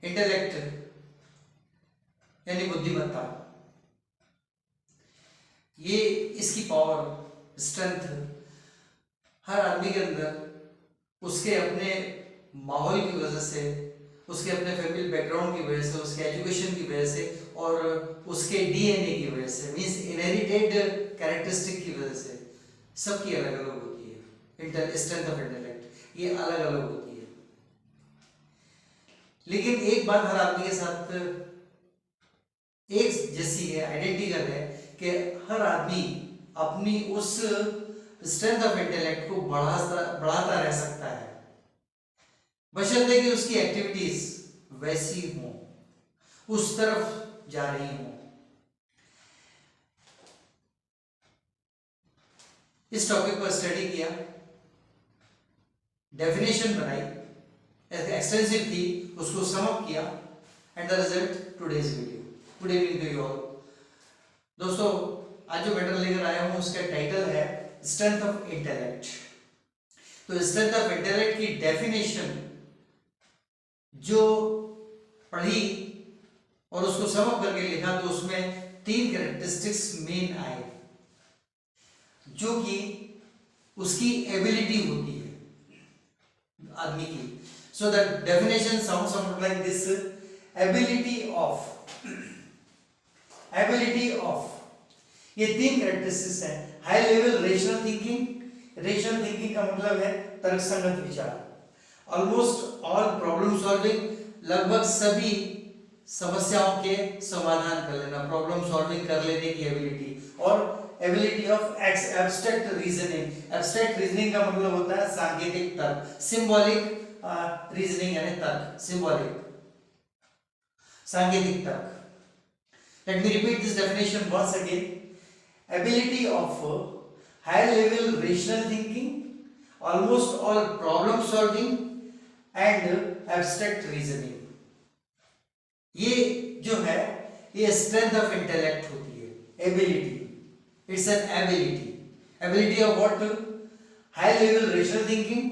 Intellect यानी बुद्धिमत्ता, ये इसकी पावर स्ट्रेंथ हर आदमी के अंदर उसके अपने माहौल की वजह से, उसके अपने फैमिली बैकग्राउंड की वजह से, उसके एजुकेशन की वजह से और उसके डीएनए की वजह से, मींस इनहेरिटेड कैरेक्टरिस्टिक की वजह से सबकी अलग अलग होती है। स्ट्रेंथ ऑफ इंटेलेक्ट ये अलग अलग होती है। लेकिन एक बात हर आदमी के साथ एक जैसी है, आइडेंटिकल है, कि हर आदमी अपनी उस स्ट्रेंथ ऑफ इंटेलेक्ट को बढ़ाता रह सकता है, बशर्ते कि उसकी एक्टिविटीज वैसी हों, उस तरफ जा रही हों। इस टॉपिक पर स्टडी किया, डेफिनेशन बनाई, एक्सटेंसिव थी, उसको सम अप किया and the result today's video. Good evening to you all. दोस्तों, आज जो मैटर लेकर आया हूं उसका टाइटल है स्ट्रेंथ ऑफ इंटेलेक्ट। तो स्ट्रेंथ ऑफ इंटेलेक्ट की डेफिनेशन जो पढ़ी और उसको सम अप करके लिखा, तो उसमें 3 कैरेक्टरिस्टिक्स मेन आए, जो कि उसकी एबिलिटी होती है आदमी की। So the definition sounds something like this: ability of ये 3 कैरेक्टरिस्टिक्स हैं। High level rational thinking, rational thinking का मतलब है तर्कसंगत विचार। ऑलमोस्ट ऑल प्रॉब्लम सॉल्विंग, लगभग सभी समस्याओं के समाधान कर लेना, प्रॉब्लम सॉल्विंग कर लेने की एबिलिटी। और ability of abstract reasoning. Abstract reasoning का मतलब होता है सांकेतिक तर्क, सिंबॉलिक रीजनिंग यानी तर्क, सिंबॉलिक सांकेतिक तर्क। Let me repeat this definition once again. Ability of high level rational thinking, almost all problem solving and abstract reasoning. ये जो है ये strength of intellect होती है, ability. It's an ability. Ability of what? High level rational thinking,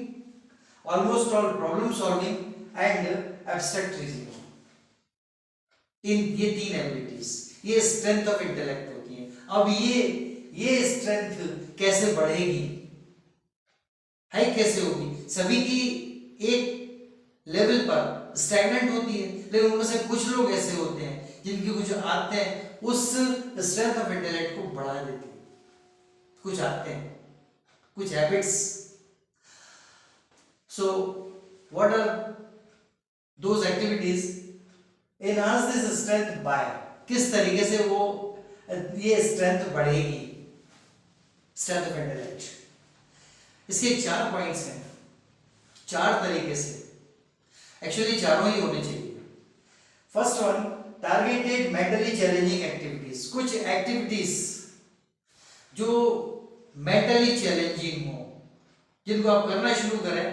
almost all problem solving and abstract reasoning. इन ये 3 abilities, ये strength of intellect होती है। अब ये स्ट्रेंथ कैसे बढ़ेगी, है कैसे होगी? सभी की एक लेवल पर स्टैग्नेंट होती है, लेकिन उनमें से कुछ लोग ऐसे होते हैं जिनकी कुछ आदतें उस स्ट्रेंथ ऑफ इंटेलेक्ट को बढ़ा देती है। कुछ आदतें, कुछ habits. So what are those activities? Enhance this strength by, किस तरीके से वो ये स्ट्रेंथ बढ़ेगी, स्ट्रेंथ ऑफ इंटेलेक्ट। इसके 4 पॉइंट्स हैं, 4 तरीके से, एक्चुअली चारों ही होने चाहिए। First one, targeted mentally challenging activities. कुछ एक्टिविटीज जो मेंटली चैलेंजिंग हो, जिनको आप करना शुरू करें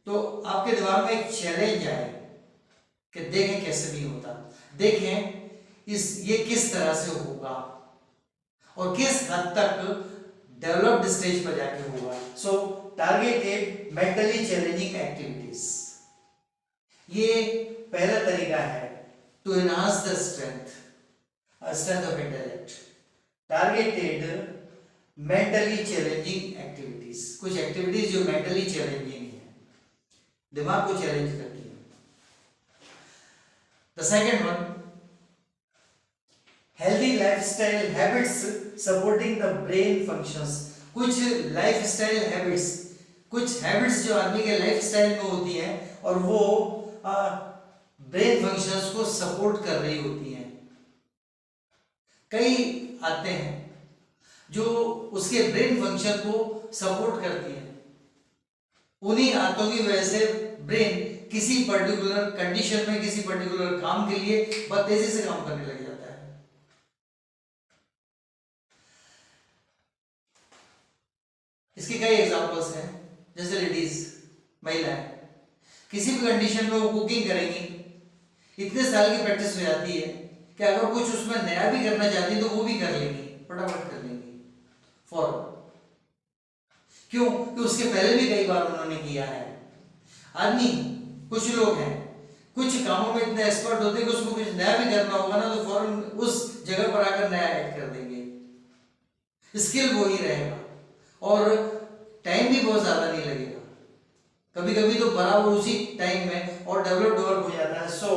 तो आपके दिमाग में एक चैलेंज आए कि देखें कैसे नहीं होता, देखें ये किस तरह से होगा और किस हद तक डेवलप्ड स्टेज पर जाके होगा। So targeted mentally challenging activities, ये पहला तरीका है to enhance the strength of intellect. Targeted mentally challenging activities, कुछ एक्टिविटीज जो मेंटली चैलेंजिंग है, दिमाग को चैलेंज करती है। The second one, healthy lifestyle habits supporting the brain functions. कुछ lifestyle habits, कुछ habits जो आदमी के lifestyle में होती हैं और वो brain functions को support कर रही होती हैं। कई आते हैं जो उसके brain function को support करती हैं। उन्हीं आदतों की वजह से brain किसी पर्टिकुलर कंडीशन में, किसी पर्टिकुलर काम के लिए बहुत तेजी से काम करने लग जाता है। इसके कई एग्जांपल्स हैं, जैसे लेडीज, महिलाएं किसी भी कंडीशन में वो कुकिंग करेंगी, इतने साल की प्रैक्टिस हो जाती है कि अगर कुछ उसमें नया भी करना चाहती है तो वो भी कर लेंगी, फटाफट कर लेंगी, फौरन। क्यों? कि उसके पहले भी कई बार उन्होंने किया है। आदमी, कुछ लोग हैं कुछ कामों में इतने एक्सपर्ट होते हैं कि उसको कुछ नया भी करना होगा ना तो फौरन उस जगह पर आकर नया ऐड कर देंगे। स्किल वो ही रहेगा और टाइम भी बहुत ज्यादा नहीं लगेगा, कभी कभी तो बराबर उसी टाइम में और डेवलप्ड वर्क हो जाता है। So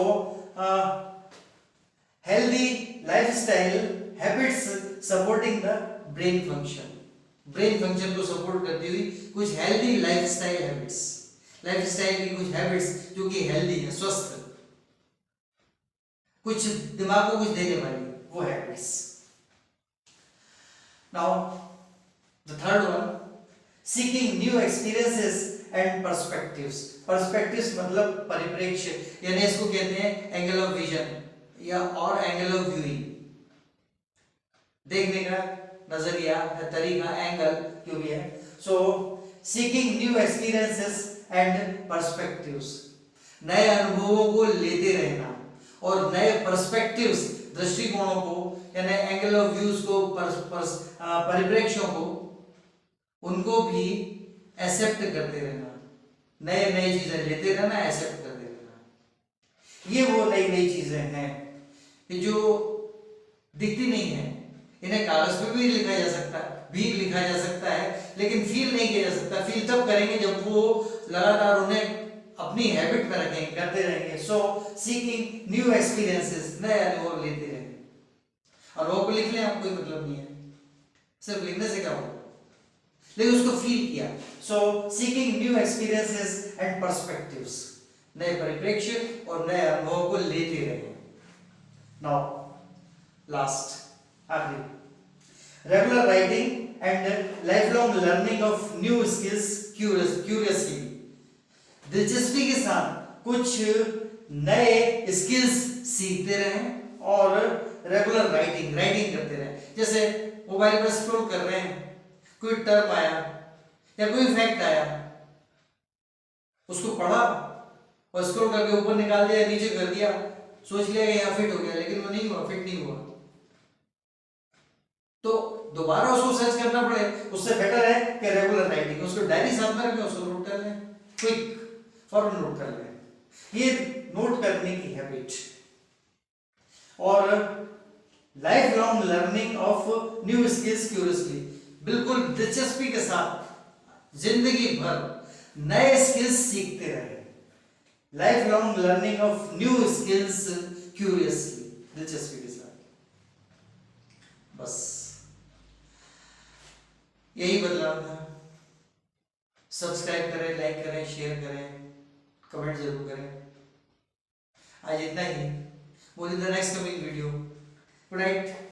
healthy lifestyle habits supporting the brain function, brain function को सपोर्ट करती हुई कुछ हेल्दी लाइफस्टाइल हैबिट्स, लाइफस्टाइल की कुछ हैबिट्स जो कि हेल्दी है, स्वस्थ, कुछ दिमाग को कुछ देने वाली वो habits. Now the third one, seeking new experiences and perspectives. Perspectives मतलब परिप्रेक्ष्य, यानी इसको कहते हैं एंगल ऑफ विजन या और एंगल ऑफ व्यूइंग, देखने का नजरिया या तरीका, एंगल जो भी है। So seeking new experiences and perspectives, नए अनुभवों को लेते रहना और नए पर्सपेक्टिव्स, दृष्टिकोणों को यानी एंगल ऑफ व्यूज को, परिप्रेक्ष्यों को, उनको भी एक्सेप्ट करते रहना, नए नए चीजें लेते रहना, एक्सेप्ट करते रहना। ये वो नई नई चीजें हैं कि जो दिखती नहीं है, इन्हें कागज पे भी लिखा जा सकता है लेकिन फील नहीं किया जा सकता। फील तब करेंगे जब वो लगातार उन्हें अपनी हैबिट में रखेंगे, करते रहेंगे। सो सीकिंग न्यू एक्सपीरियंसेस, नए अनुभव लेते रहेंगे। अनुभव को लिख लें, आप कोई मतलब नहीं है, सिर्फ लिखने से क्या होगा, लेकिन उसको फील किया। So seeking new experiences and perspectives, नए परिप्रेक्ष्य और नए अनुभव को लेते रहेंगे। नाउ लास्ट, आखिरी, regular writing and life long learning of new skills curiously, दिलचस्पी के साथ कुछ नए स्किल्स सीखते रहें और रेगुलर राइटिंग करते रहें। जैसे मोबाइल पर स्क्रॉल कर रहे हैं, कोई टर्म आया या कोई फैक्ट आया, उसको पढ़ा और स्क्रॉल करके ऊपर निकाल दिया, नीचे कर दिया, सोच लिया कि यहाँ फिट हो गया, लेकिन वो नहीं हुआ, फिट नहीं हुआ, तो दोबारा उसको सर्च करना पड़े। उससे बेटर है कि रेगुलर राइटिंग, उसको डायरी साथ में रखें, उसको नोट कर लें, क्विक फौरन नोट कर लें। ये नोट करने की हैबिट और life long learning of new skills curiously, बिल्कुल दिलचस्पी के साथ जिंदगी भर नए स्किल्स सीखते रहे। Life long learning of new skills curiously, दिलचस्पी के साथ। बस यही बदलाव था। सब्सक्राइब करें, लाइक करें, शेयर करें, कमेंट जरूर करें। आज इतना ही, वो in the next coming video. Good night.